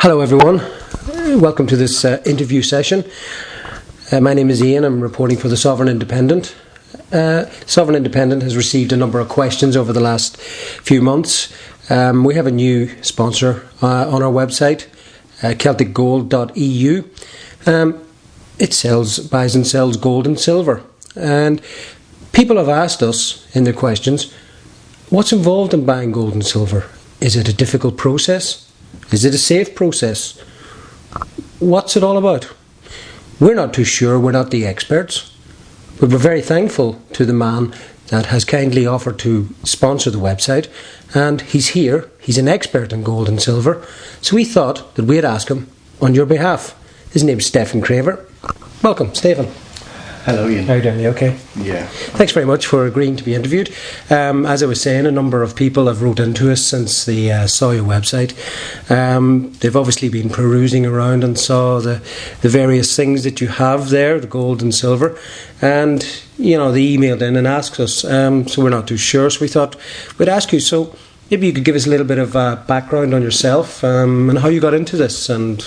Hello everyone, welcome to this interview session. My name is Ian, I'm reporting for the Sovereign Independent. Sovereign Independent has received a number of questions over the last few months. We have a new sponsor on our website, celticgold.eu. It buys and sells gold and silver. And people have asked us in their questions, what's involved in buying gold and silver? Is it a difficult process? Is it a safe process? What's it all about? We're not too sure, we're not the experts. But we're very thankful to the man that has kindly offered to sponsor the website. And he's here, he's an expert in gold and silver. So we thought that we'd ask him on your behalf. His name's Stefan Kramer. Welcome, Stefan. Hello, Ian. How are you doing? You okay? Yeah. Thanks very much for agreeing to be interviewed. As I was saying, a number of people have wrote into us since they saw your website. They've obviously been perusing around and saw the various things that you have there, the gold and silver. And, you know, they emailed in and asked us. So we're not too sure. So we thought we'd ask you. So maybe you could give us a little bit of background on yourself and how you got into this and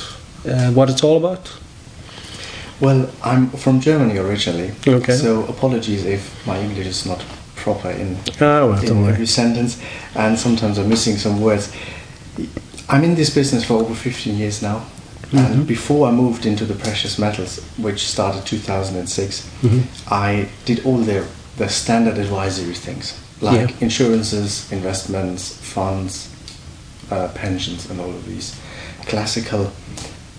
what it's all about. Well, I'm from Germany originally, okay. So apologies if my English is not proper in don't every sentence, and sometimes I'm missing some words. I'm in this business for over 15 years now, and before I moved into the precious metals, which started 2006, I did all the standard advisory things, like insurances, investments, funds, pensions, and all of these classical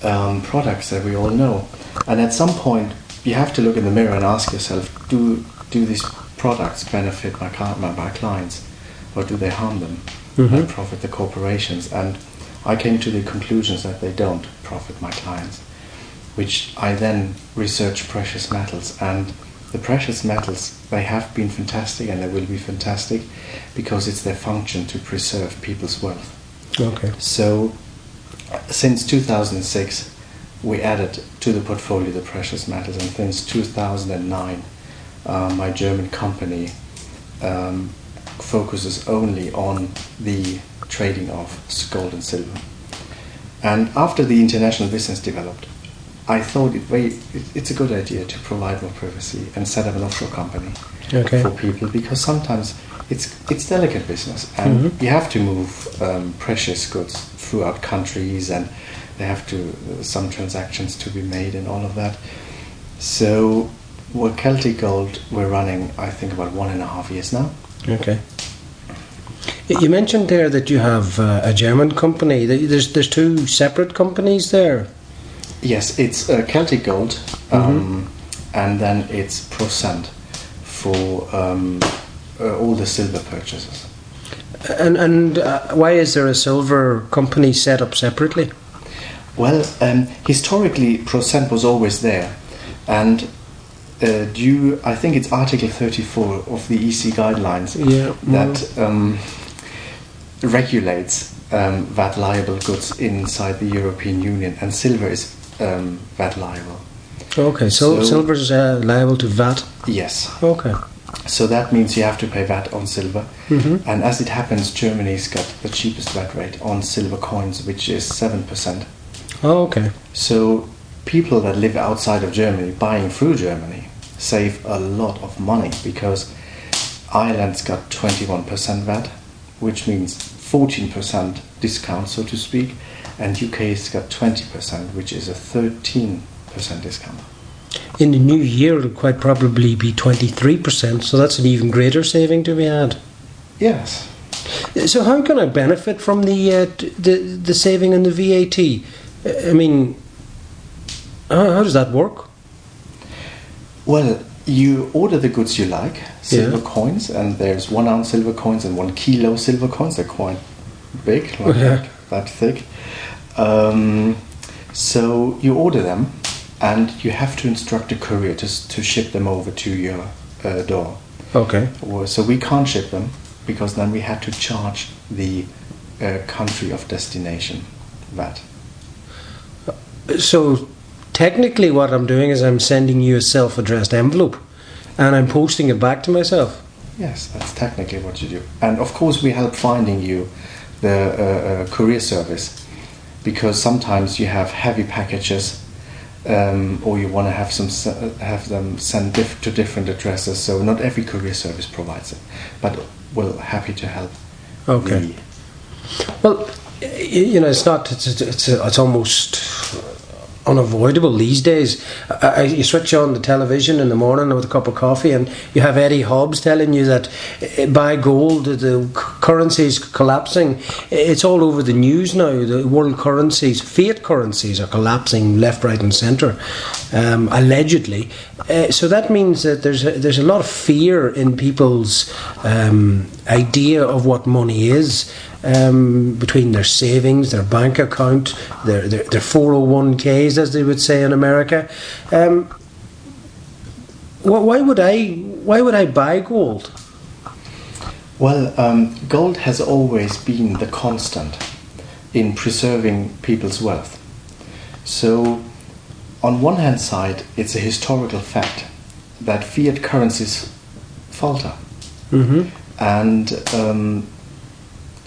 products that we all know. And at some point, you have to look in the mirror and ask yourself, do these products benefit my clients, or do they harm them and profit the corporations? And I came to the conclusions that they don't profit my clients, which I then researched precious metals. And the precious metals, they have been fantastic and they will be fantastic because it's their function to preserve people's wealth. Okay. So since 2006, we added to the portfolio the precious metals, and since 2009 my German company focuses only on the trading of gold and silver. And after the international business developed, I thought it's a good idea to provide more privacy and set up an offshore company for people, because sometimes it's delicate business and you have to move precious goods throughout countries, and they have some transactions to be made and all of that. So with Celtic Gold, we're running, I think, about 1.5 years now. Okay. You mentioned there that you have a German company. There's two separate companies there. Yes, it's Celtic Gold, and then it's Procent for all the silver purchases. And why is there a silver company set up separately? Well, historically, Procent was always there, and I think it's Article 34 of the EC guidelines that regulates VAT liable goods inside the European Union, and silver is VAT liable. Okay, so silver is liable to VAT? Yes. Okay. So that means you have to pay VAT on silver, and as it happens, Germany's got the cheapest VAT rate on silver coins, which is 7%. Oh, okay. So people that live outside of Germany, buying through Germany, save a lot of money, because Ireland's got 21% VAT, which means 14% discount, so to speak, and UK's got 20%, which is a 13% discount. In the new year, it'll quite probably be 23%, so that's an even greater saving to be had. Yes. So how can I benefit from the saving on the VAT? I mean, how does that work? Well, you order the goods you like, silver coins, and there's 1 ounce silver coins and 1 kilo silver coins. They're quite big, like that thick. So you order them, and you have to instruct a courier to ship them over to your door. Okay. So we can't ship them, because then we had to charge the country of destination VAT. So technically what I'm doing is I'm sending you a self-addressed envelope and I'm posting it back to myself. Yes, that's technically what you do. And of course we help finding you the courier service because sometimes you have heavy packages, or you want to have them sent to different addresses. So not every courier service provides it, but we're happy to help. Okay. Well, you know, it's almost unavoidable these days. You switch on the television in the morning with a cup of coffee and you have Eddie Hobbs telling you that buy gold, the currency is collapsing. It's all over the news now. The world currencies, fiat currencies, are collapsing left, right and centre, allegedly. So that means that there's a lot of fear in people's idea of what money is. Between their savings, their bank account, their 401ks, as they would say in America. Why would I buy gold? Well, gold has always been the constant in preserving people's wealth. So, on one hand side, it's a historical fact that fiat currencies falter. Mm-hmm. And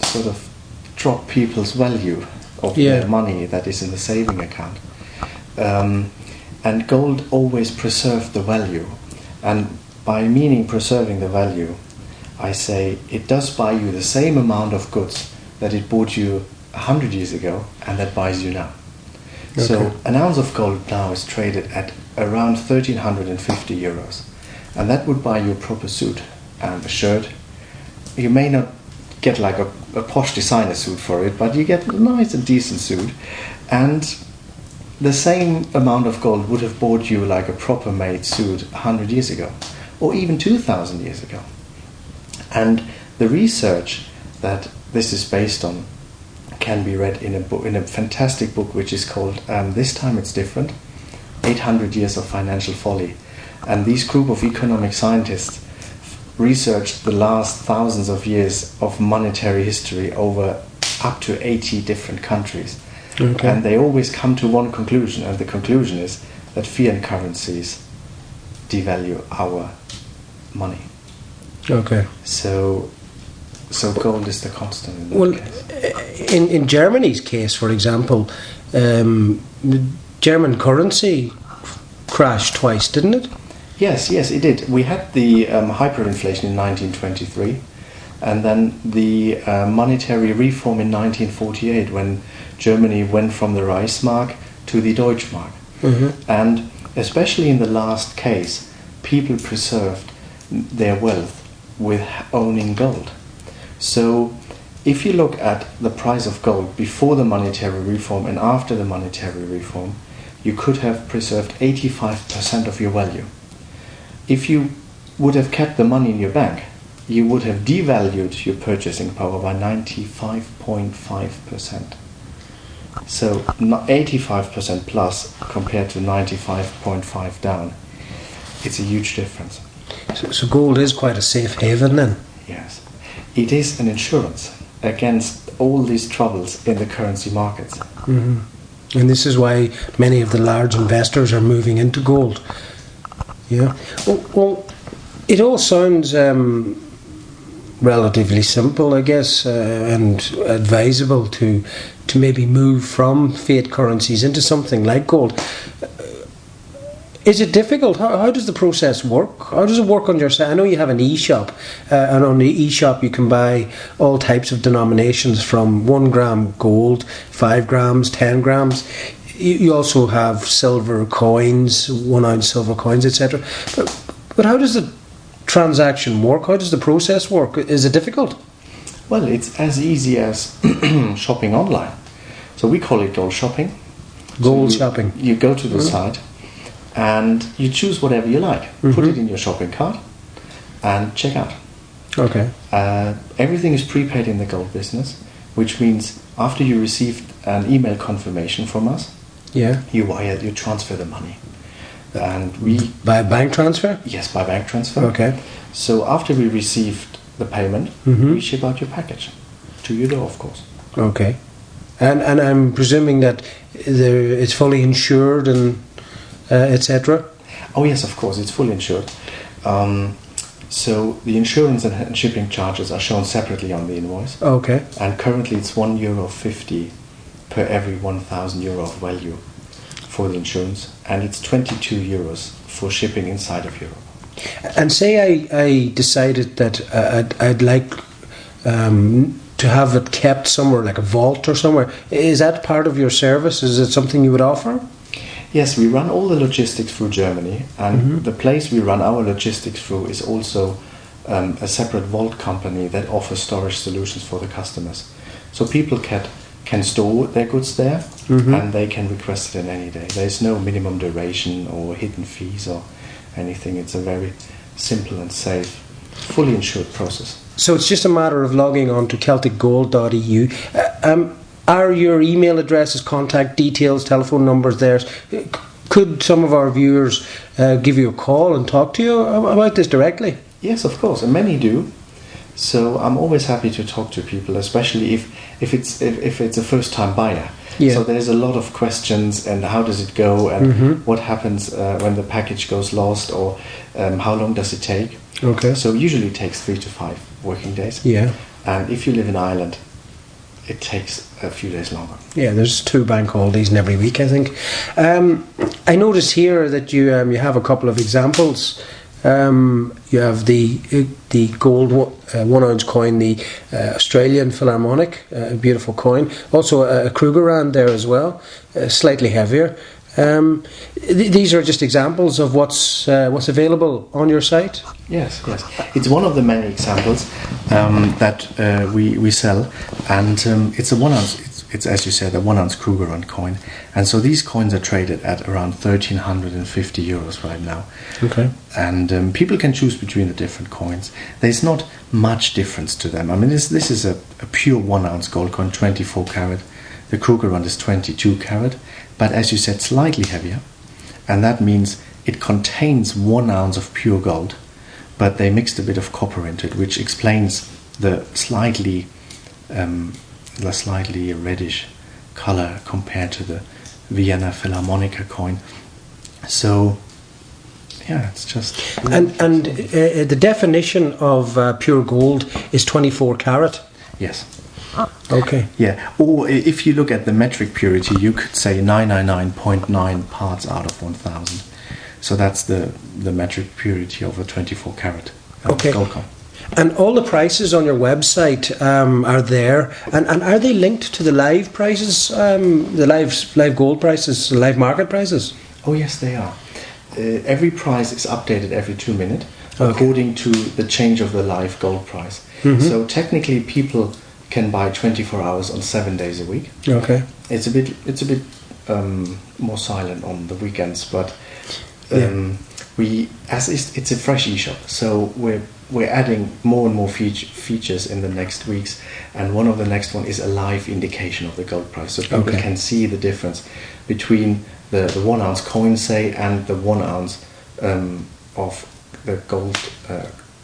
sort of drop people's value of their money that is in the saving account. And gold always preserved the value. And by meaning preserving the value, I say it does buy you the same amount of goods that it bought you 100 years ago and that buys you now. Okay. So an ounce of gold now is traded at around 1,350 euros. And that would buy you a proper suit and a shirt. You may not get like a posh designer suit for it, but you get a nice and decent suit, and the same amount of gold would have bought you like a proper made suit 100 years ago, or even 2,000 years ago. And the research that this is based on can be read in a book, in a fantastic book which is called This Time It's Different, 800 Years of Financial Folly. And these group of economic scientists researched the last thousands of years of monetary history over up to 80 different countries. Okay. And they always come to one conclusion, and the conclusion is that fiat currencies devalue our money. Okay. So gold is the constant in that case. In Germany's case, for example, the German currency crashed twice, didn't it? Yes, it did. We had the hyperinflation in 1923, and then the monetary reform in 1948, when Germany went from the Reichsmark to the Deutschmark. Mm-hmm. And especially in the last case, people preserved their wealth with owning gold. So if you look at the price of gold before the monetary reform and after the monetary reform, you could have preserved 85% of your value. If you would have kept the money in your bank, you would have devalued your purchasing power by 95.5%. So 85% plus compared to 95.5 down. It's a huge difference. So gold is quite a safe haven then? Yes. It is an insurance against all these troubles in the currency markets. Mm-hmm. And this is why many of the large investors are moving into gold. Yeah. Well, it all sounds relatively simple, I guess, and advisable to maybe move from fiat currencies into something like gold. Is it difficult? How does the process work? How does it work on your side? I know you have an e-shop, and on the e-shop you can buy all types of denominations from 1 gram gold, 5 grams, 10 grams. You also have silver coins, 1 ounce silver coins, etc. But how does the transaction work? How does the process work? Is it difficult? Well, it's as easy as shopping online. So we call it gold shopping. Gold shopping. You go to the site and you choose whatever you like. Mm-hmm. Put it in your shopping cart and check out. Okay. Everything is prepaid in the gold business, which means after you receive an email confirmation from us, you transfer the money. And we by bank transfer? Yes, by bank transfer. Okay. So after we received the payment, we ship out your package to your door, of course. Okay. And I'm presuming that it's fully insured and etc. Oh yes, of course, it's fully insured. So the insurance and shipping charges are shown separately on the invoice. Okay. And currently it's €1.50 per every 1,000 euro of value for the insurance, and it's 22 euros for shipping inside of Europe. And say I decided that I'd like to have it kept somewhere, like a vault or somewhere. Is that part of your service? Is it something you would offer? Yes, we run all the logistics through Germany, and the place we run our logistics through is also a separate vault company that offers storage solutions for the customers. So people can store their goods there, and they can request it in any day. There's no minimum duration or hidden fees or anything. It's a very simple and safe, fully insured process. So it's just a matter of logging on to celticgold.eu. Are your email addresses, contact details, telephone numbers there? Could some of our viewers give you a call and talk to you about this directly? Yes, of course, and many do. So I'm always happy to talk to people, especially if it's a first-time buyer. Yeah. So there's a lot of questions, and how does it go, and what happens when the package goes lost, or how long does it take? Okay. So usually it takes 3 to 5 working days. Yeah. And if you live in Ireland, it takes a few days longer. Yeah, there's 2 bank holidays in every week, I think. I notice here that you have a couple of examples. You have the gold 1 ounce coin, the Australian Philharmonic, a beautiful coin. Also a Krugerrand there as well, slightly heavier. These are just examples of what's available on your site. Yes. It's one of the many examples that we sell, and it's a 1 ounce. It's as you said, a 1 ounce Krugerrand coin, and so these coins are traded at around 1,350 euros right now. Okay. And people can choose between the different coins. There's not much difference to them. I mean, this is a pure 1 ounce gold coin, 24 karat. The Krugerrand is 22 karat, but as you said, slightly heavier, and that means it contains 1 ounce of pure gold, but they mixed a bit of copper into it, which explains the slightly reddish color compared to the Vienna Philharmonica coin. So yeah, it's just and the definition of pure gold is 24 karat. Yes. Okay. Yeah, or if you look at the metric purity, you could say 999.9 parts out of 1,000. So that's the metric purity of a 24 karat gold coin. And all the prices on your website are there, and are they linked to the live prices, the live gold prices, the live market prices? Oh yes, they are. Every price is updated every 2 minutes according to the change of the live gold price. So technically, people can buy 24 hours on 7 days a week. Okay. It's a bit more silent on the weekends, but it's a fresh e-shop, so we're adding more and more features in the next weeks, and one of the next one is a live indication of the gold price, so people can see the difference between the 1 ounce coin, say, and the 1 ounce of the gold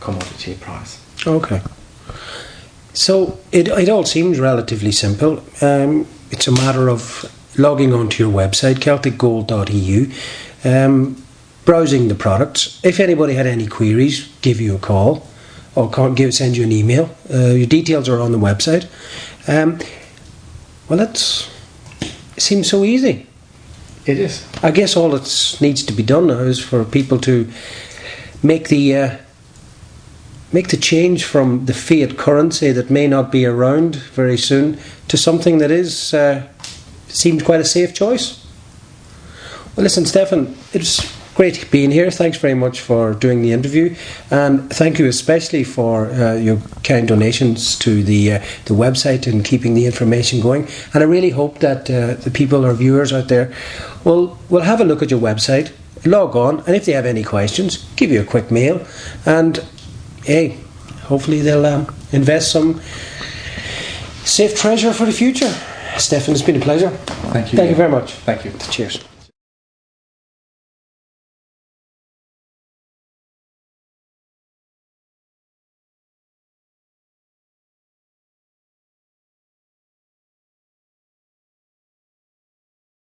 commodity price. Okay. So it all seems relatively simple. It's a matter of logging onto your website, celticgold.eu, browsing the products. If anybody had any queries, give you a call or send you an email. Your details are on the website. Well, that seems so easy. It is. I guess all that needs to be done now is for people to make the change from the fiat currency that may not be around very soon to something that seems quite a safe choice. Well, listen, Stefan, it's great being here. Thanks very much for doing the interview, and thank you especially for your kind donations to the website and keeping the information going. And I really hope that the people, our viewers out there, will have a look at your website, log on, and if they have any questions, give you a quick mail, and hey, hopefully they'll invest some safe treasure for the future. Stefan, it's been a pleasure. Thank you. Thank you very much. Thank you. Cheers.